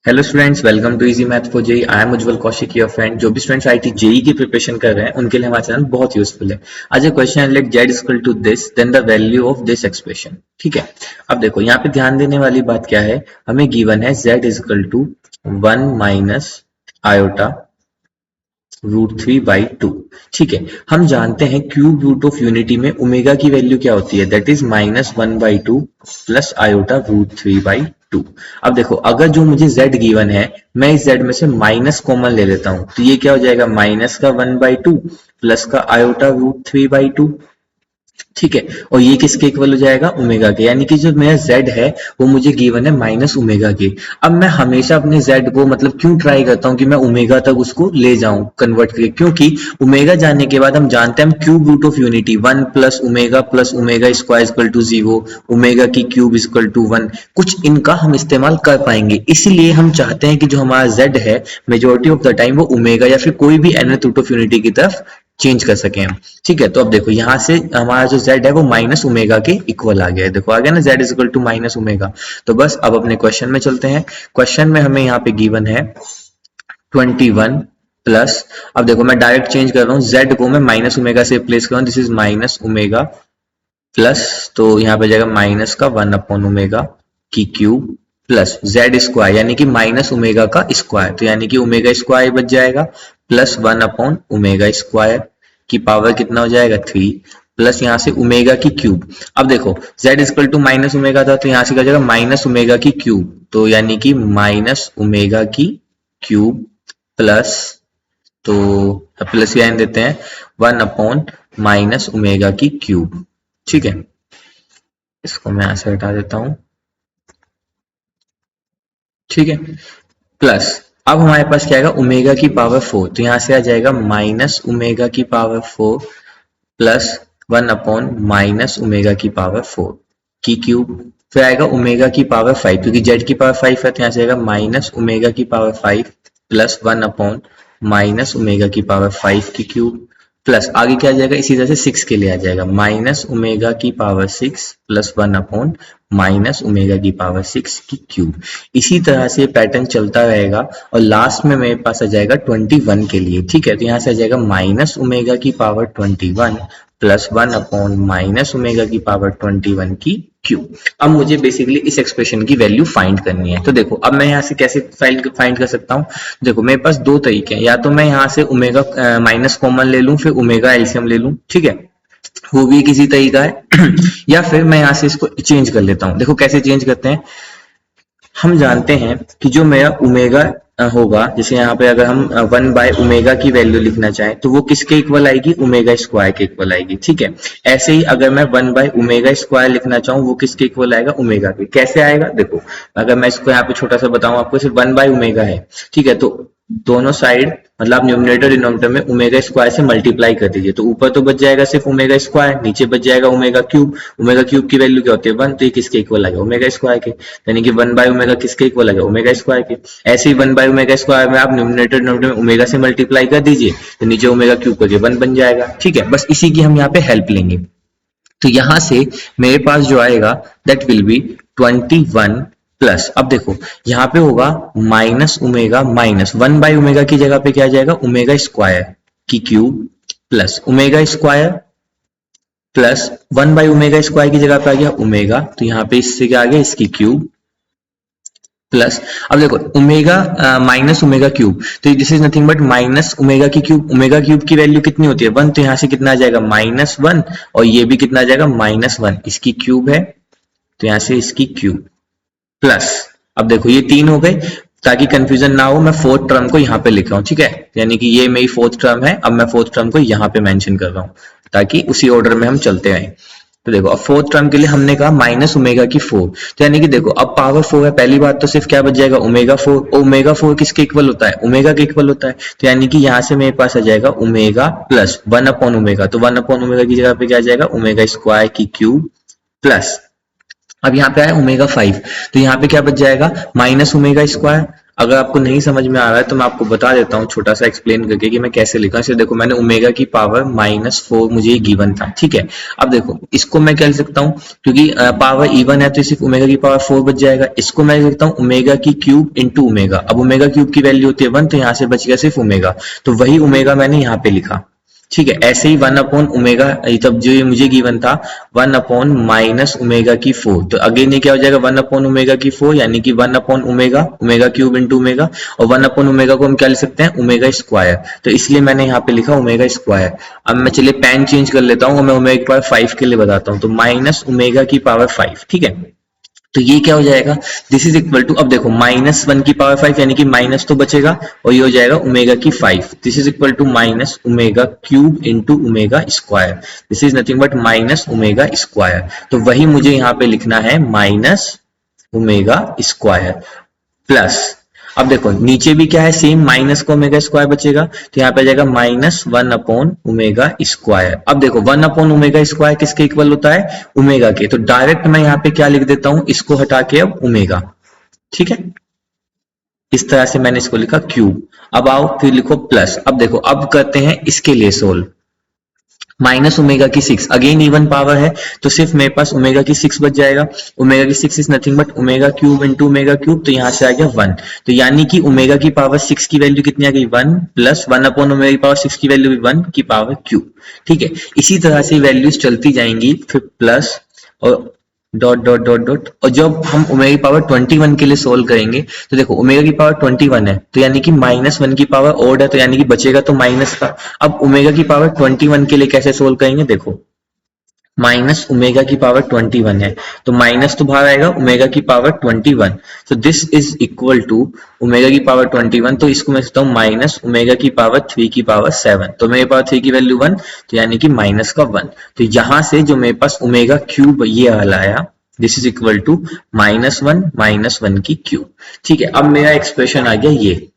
Hello students, welcome to easy math for JEE. I am Ujjwal Kaushik, your friend. जो भी students IIT JEE की preparation कर रहे हैं उनके लिए हमारा चैनल बहुत यूजफुल है। आज एक क्वेश्चन है, let Z equal to this then the value of this expression. ठीक है, अब देखो यहाँ पे ध्यान देने वाली बात क्या है। हमें गिवन है Z equal to 1 minus iota √3/2। ठीक है, हम जानते हैं क्यूब रूट ऑफ यूनिटी में ओमेगा की वैल्यू क्या होती है, दैट इज -1/2 प्लस आयोटा √3/2। अब देखो, अगर जो मुझे z गिवन है, मैं इस z में से माइनस कॉमन ले लेता हूं, तो ये क्या हो जाएगा, माइनस का 1/2 प्लस का आयोटा √3/2। ठीक है, और ये किसके इक्वल हो जाएगा, ओमेगा के। यानी कि जो मेरा z है वो मुझे गिवन है माइनस ओमेगा के। अब मैं हमेशा अपने z को मतलब क्यों ट्राई करता हूं कि मैं ओमेगा तक उसको ले जाऊं कन्वर्ट करके, क्योंकि ओमेगा जाने के बाद हम जानते हैं हम cube root of unity 1 plus omega square equal to 0, omega की क्यूब इक्वल टू 1, कुछ इनका हम इस्तेमाल कर पाएंगे। इसीलिए हम चाहते हैं कि जो हमारा z है मेजोरिटी ऑफ द टाइम वो ओमेगा या फिर कोई भी nth रूट ऑफ यूनिटी की तरफ चेंज कर सके हम। ठीक है, तो अब देखो यहाँ से हमारा जो z है वो माइनस ओमेगा के इक्वल आ गया है। देखो आ गया ना, z is equal to minus omega. तो बस अब अपने क्वेश्चन में चलते हैं। क्वेश्चन में हमें यहाँ पे गिवन है 21 प्लस, अब देखो मैं डायरेक्ट चेंज कर रहा हूँ, z को मैं माइनस ओमेगा से रिप्लेस कर रहा हूँ, this is minus omega plus, तो यहाँ पे जाएगा माइनस का 1/ओमेगा की क्यूब प्लस जेड स्क्वायर यानी कि माइनस ओमेगा का स्क्वायर, तो यानी कि ओमेगा स्क्वायर बच जाएगा प्लस 1/ओमेगा स्क्वायर की पावर कितना हो जाएगा 3 प्लस यहाँ से ओमेगा की क्यूब। अब देखो z equal to minus omega था, तो यहाँ से क्या हो जाएगा माइनस ओमेगा की क्यूब, तो यानी कि माइनस ओमेगा की क्यूब प्लस, तो प्लस यहाँ देते हैं 1/माइनस ओमेगा की क्यूब। ठीक है, इसको मैं यहां से हटा देता हूं। ठीक है, प्लस अब हमारे पास क्या आएगा, ओमेगा की पावर 4, तो यहां से आ जाएगा माइनस ओमेगा की पावर 4 प्लस 1/माइनस ओमेगा की पावर 4 की क्यूब। फिर आएगा ओमेगा की पावर 5, क्योंकि जेड की पावर 5 है तो यहां से आएगा माइनस ओमेगा की पावर 5 प्लस 1/माइनस ओमेगा की पावर 5 की क्यूब। प्लस आगे क्या आ जाएगा, इसी तरह से 6 के लिए आ जाएगा माइनस ओमेगा की पावर 6 प्लस 1/माइनस ओमेगा की पावर 6 की क्यूब। इसी तरह से पैटर्न चलता रहेगा और लास्ट में मेरे पास आ जाएगा 21 के लिए। ठीक है, तो यहाँ से आ जाएगा माइनस ओमेगा की पावर 21 प्लस 1/माइनस ओमेगा की पावर 21 की क्यूब। अब मुझे बेसिकली इस एक्सप्रेशन की वैल्यू फाइंड करनी है। तो देखो अब मैं यहाँ से कैसे फाइंड कर सकता हूँ। देखो मेरे पास दो तरीके हैं, या तो मैं यहाँ से ओमेगा माइनस कॉमन ले लूँ, फिर ओमेगा एलसीएम ले लूँ। ठीक है, वो भी किसी तरीका है या फिर मैं यहाँ से इसको चेंज कर लेता हूँ। देखो कैसे चेंज करते हैं, हम जानते हैं कि जो मेरा ओमेगा होगा, जैसे यहाँ पे अगर हम 1/ओमेगा की वैल्यू लिखना चाहें तो वो किसके इक्वल आएगी, ओमेगा स्क्वायर के इक्वल आएगी। ठीक है, ऐसे ही अगर मैं 1/ओमेगा स्क्वायर लिखना चाहूँ वो किसके इक्वल आएगा, ओमेगा के। कैसे आएगा, देखो अगर मैं इसको यहाँ पे छोटा सा बताऊं आपको, सिर्फ 1/ओमेगा है। ठीक है, तो दोनों साइड मतलब न्यूमरेटर डिनोमिनेटर में ओमेगा स्क्वायर से मल्टीप्लाई कर दीजिए, तो ऊपर तो बच जाएगा सिर्फ ओमेगा स्क्वायर, नीचे बच जाएगा ओमेगा क्यूब। ओमेगा क्यूब की वैल्यू क्या होती है 1, तो ये किसके इक्वल आएगा, ओमेगा स्क्वायर के। यानी कि 1/ओमेगा किसके इक्वल आएगा, ओमेगा स्क्वायर के। ऐसे ही 1/ओमेगा स्क्वायर में आप न्यूमरेटर डिनोमिनेटर में ओमेगा से मल्टीप्लाई कर दीजिए, तो नीचे ओमेगा क्यूब करके 1 बन जाएगा। ठीक है, बस इसी की हम यहाँ पे हेल्प लेंगे। तो यहां से मेरे पास जो आएगा दैट विल बी 21 प्लस, अब देखो यहाँ पे होगा माइनस ओमेगा, माइनस 1/ओमेगा की जगह पे क्या आ जाएगा, ओमेगा स्क्वायर की cube plus omega square plus 1/ओमेगा स्क्वायर की जगह पे आ गया ओमेगा, तो यहाँ पे इससे क्या आ गया, इसकी क्यूब प्लस, अब देखो ओमेगा माइनस ओमेगा क्यूब, तो this is nothing but minus omega की क्यूब। ओमेगा क्यूब की वैल्यू कितनी होती है 1, तो यहाँ से कितना आ जाएगा -1, और ये भी कितना आ जाएगा -1, इसकी क्यूब है तो यहाँ से इसकी क्यूब प्लस, अब देखो ये 3 हो गए, ताकि कंफ्यूजन ना हो मैं फोर्थ टर्म को यहाँ पे लिख रहा हूँ। ठीक है, यानी कि ये मेरी फोर्थ टर्म है, अब मैं फोर्थ टर्म को यहाँ पे मेंशन कर रहा हूँ ताकि उसी ऑर्डर में हम चलते रहें। तो देखो अब फोर्थ टर्म के लिए हमने कहा माइनस ओमेगा की 4, तो यानी कि देखो अब पावर 4 है, पहली बात तो सिर्फ क्या बच जाएगा ओमेगा 4, ओमेगा 4 किसके इक्वल होता है, ओमेगा के इक्वल होता है। तो यानी कि यहाँ से मेरे पास आ जाएगा ओमेगा प्लस 1/ओमेगा, तो 1/ओमेगा की जगह पे क्या आ जाएगा ओमेगा स्क्वायर की क्यूब प्लस, अब यहाँ पे आया ओमेगा 5, तो यहाँ पे क्या बच जाएगा माइनस ओमेगा स्क्वायर। अगर आपको नहीं समझ में आ रहा है तो मैं आपको बता देता हूँ छोटा सा एक्सप्लेन करके कि मैं कैसे लिखा। इसे देखो, मैंने ओमेगा की पावर -4 मुझे गिवन था, ठीक है। अब देखो इसको मैं क्या लिख सकता हूँ, क्योंकि पावर इवन है तो सिर्फ ओमेगा की पावर 4 बच जाएगा। इसको मैं लिख सकता हूँ ओमेगा की क्यूब इंटू ओमेगा। अब ओमेगा क्यूब की वैल्यू होती है 1, तो यहाँ से बच गया सिर्फ ओमेगा, तो वही ओमेगा मैंने यहाँ पे लिखा, ठीक है। ऐसे ही 1 अपॉन ओमेगा, तब जो ये मुझे गिवन था 1 अपॉन माइनस ओमेगा की 4, तो अगेन ये क्या हो जाएगा 1 अपॉन ओमेगा की 4, यानी कि 1 upon omega, omega cube into omega, और 1 अपॉन ओमेगा को हम क्या लिख सकते हैं, ओमेगा स्क्वायर। तो इसलिए मैंने यहाँ पे लिखा ओमेगा स्क्वायर। अब मैं चलिए पेन चेंज कर लेता हूँ और मैं ओमेगा की पावर 5 के लिए बताता हूँ, तो माइनस ओमेगा की पावर 5, ठीक है। तो ये क्या हो जाएगा, दिस इज इक्वल टू, अब देखो -1 की पावर 5 यानी कि माइनस तो बचेगा, और ये हो जाएगा ओमेगा की 5, this is equal to minus omega cube into omega square, this is nothing but minus omega square. तो वही मुझे यहाँ पे लिखना है माइनस ओमेगा स्क्वायर प्लस, अब देखो नीचे भी क्या है सेम, माइनस का ओमेगा स्क्वायर बचेगा, तो यहाँ पे आ जाएगा -1 अपॉन ओमेगा स्क्वायर। अब देखो 1 अपॉन ओमेगा स्क्वायर किसके इक्वल होता है, ओमेगा के, तो डायरेक्ट मैं यहाँ पे क्या लिख देता हूँ, इसको हटा के अब ओमेगा, ठीक है। इस तरह से मैंने इसको लिखा क्यूब। अब आओ फिर लिखो प्लस। अब देखो अब करते हैं इसके लिए सोल्व, माइनस ओमेगा की 6, अगेन इवन पावर है तो सिर्फ मेरे पास ओमेगा की 6 बच जाएगा। ओमेगा की 6 is nothing but omega cube into omega cube, तो यहाँ से आ गया 1, तो यानी कि ओमेगा की पावर 6 की वैल्यू कितनी आ गई 1, प्लस 1 अपॉन ओमेगा की पावर 6 की वैल्यू भी 1 की पावर क्यूब, ठीक है। इसी तरह से वैल्यूज चलती जाएंगी, फिर प्लस और डॉट डॉट डॉट डॉट, और जब हम ओमेगा की पावर 21 के लिए सोल्व करेंगे तो देखो ओमेगा की पावर 21 है, तो यानी कि -1 की पावर ओड है, तो यानी कि बचेगा तो माइनस का। अब ओमेगा की पावर 21 के लिए कैसे सोल्व करेंगे, देखो माइनस ओमेगा की पावर 21 है, तो माइनस तो बाहर आएगा, ओमेगा की पावर 21, तो this is equal to omega की पावर 21, तो इसको मैं लिखता हूँ माइनस ओमेगा की पावर 3 की पावर 7, तो मेरे पावर 3 की वैल्यू 1, तो यानी कि माइनस का 1, तो यहाँ से जो मेरे पास ओमेगा क्यूब ये वाला आया, दिस इज इक्वल टू -1 की क्यूब, ठीक है। अब मेरा एक्सप्रेशन आ गया ये।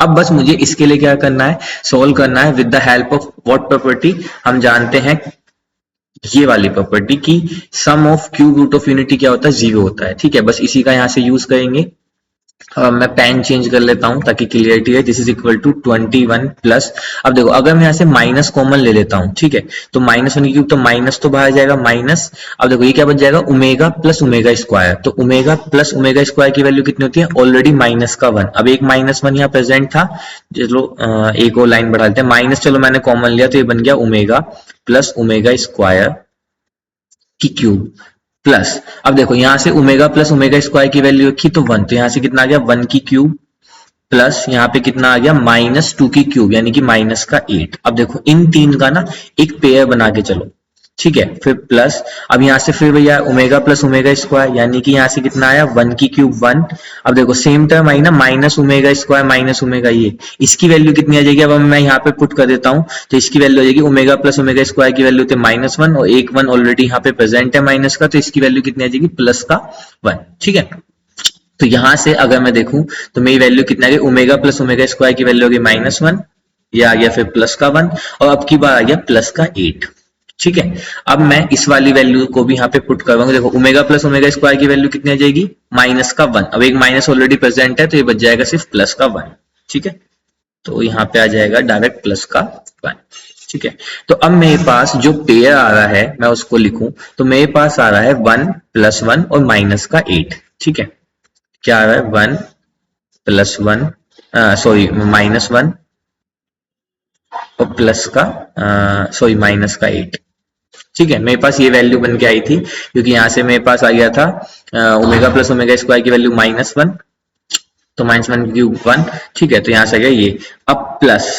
अब बस मुझे इसके लिए क्या करना है, सोल्व करना है with the help of what property, हम जानते हैं ये वाली प्रॉपर्टी की sum of cube root of unity क्या होता है, 0 होता है, ठीक है। बस इसी का यहाँ से यूज करेंगे। मैं पेन चेंज कर लेता हूं ताकि क्लियरिटी है। This is equal to 21 plus, अब देखो अगर मैं यहाँ से माइनस कॉमन ले लेता हूं, ठीक है, तो -1 की क्यूब, तो माइनस तो बाहर जाएगा माइनस, अब देखो ये क्या बच जाएगा ओमेगा प्लस ओमेगा स्क्वायर, तो ओमेगा प्लस ओमेगा स्क्वायर की वैल्यू कितनी होती है, ऑलरेडी -1, अब एक -1 यहाँ प्रेजेंट था, चलो एक और लाइन बढ़ा देते हैं, माइनस चलो मैंने कॉमन लिया तो ये बन गया ओमेगा प्लस ओमेगा स्क्वायर की क्यूब प्लस, अब देखो यहां से ओमेगा प्लस ओमेगा स्क्वायर की वैल्यू रखी तो 1, तो यहां से कितना आ गया 1 की क्यूब प्लस यहाँ पे कितना आ गया -2 की क्यूब यानी कि माइनस का 8। अब देखो इन तीन का ना एक पेयर बना के चलो, ठीक है, फिर प्लस, अब यहाँ से फिर भैया ओमेगा प्लस ओमेगा स्क्वायर यानी कि यहाँ से कितना आया 1 की क्यूब 1। अब देखो सेम टर्म आई ना, minus omega square minus omega, ये इसकी वैल्यू कितनी आ जाएगी, अब मैं यहाँ पे पुट कर देता हूँ, तो इसकी वैल्यू आ जाएगी ओमेगा प्लस ओमेगा स्क्वायर की वैल्यू थे -1 और एक 1 ऑलरेडी यहाँ पे प्रेजेंट है माइनस का, तो इसकी वैल्यू कितनी आ जाएगी प्लस का 1, ठीक है। तो यहां से अगर मैं देखूं तो मेरी वैल्यू कितना आ गई, ओमेगा प्लस ओमेगा स्क्वायर की वैल्यू हो गई -1, ये आ गया फिर प्लस का 1 और अब की बार आ गया प्लस का 8, ठीक है। अब मैं इस वाली वैल्यू को भी यहाँ पे पुट करवाऊंगा, देखो ओमेगा प्लस ओमेगा स्क्वायर की वैल्यू कितनी आ जाएगी माइनस का 1, अब एक माइनस ऑलरेडी प्रेजेंट है तो ये बच जाएगा सिर्फ प्लस का 1, ठीक है। तो यहाँ पे आ जाएगा डायरेक्ट प्लस का 1, ठीक है। तो अब मेरे पास जो पेयर आ रहा है मैं उसको लिखूं, तो मेरे पास आ रहा है 1 + 1 और माइनस का 8, ठीक है। क्या आ रहा है 1 + 1 सॉरी -1 और प्लस का सॉरी माइनस का 8, ठीक है। मेरे पास ये वैल्यू बन के आई थी क्योंकि यहां से मेरे पास आ गया था ओमेगा प्लस ओमेगा स्क्वायर की वैल्यू -1, तो -1 की क्यूब 1, ठीक है। तो यहां से आ गया ये, अब plus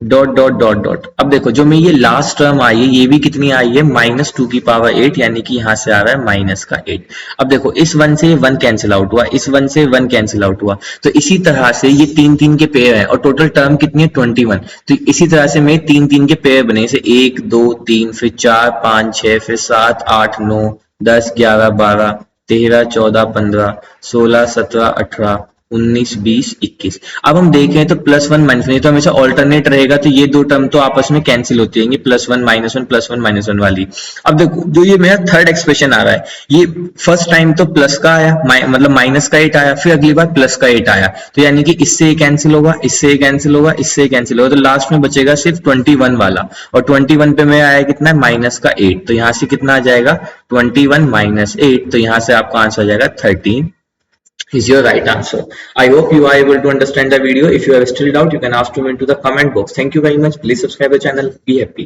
dot dot dot dot, अब देखो जो मैं ये लास्ट टर्म आई है ये भी कितनी आई है -2 की पावर 8 यानी कि यहां से आ रहा है माइनस का 8। अब देखो इस 1 से 1 कैंसिल आउट हुआ, इस 1 से 1 कैंसिल आउट हुआ, तो इसी तरह से ये 3 के पेयर है और टोटल टर्म कितनी है 21, तो इसी तरह से मेरे 3 के पेयर बने, जैसे 1 2 3 फिर 4 5 6 फिर 7 8 9 10 11 12 13 14 15 16 17 18 19, 20, 21। अब हम देखें तो +1 -1 तो हमेशा ऑल्टरनेट रहेगा, तो ये दो टर्म तो आपस में कैंसिल होती रहेंगी, +1 -1 +1 -1 वाली। अब देखो जो ये मेरा थर्ड एक्सप्रेशन आ रहा है, ये फर्स्ट टाइम तो प्लस का आया, मतलब माइनस का 8 आया, फिर अगली बार प्लस का 8 आया, तो यानी कि इससे ये कैंसिल होगा, इससे ये कैंसिल होगा, इससे ये कैंसिल होगा, तो लास्ट में बचेगा सिर्फ 21 वाला, और 21 पे में आया कितना, -8, तो यहाँ से कितना आ जाएगा 21 -8, तो यहाँ से आपका आंसर आ जाएगा 13 is your right answer. I hope you are able to understand the video. If you have still doubt, you can ask me into the comment box. Thank you very much. Please subscribe the channel. Be happy.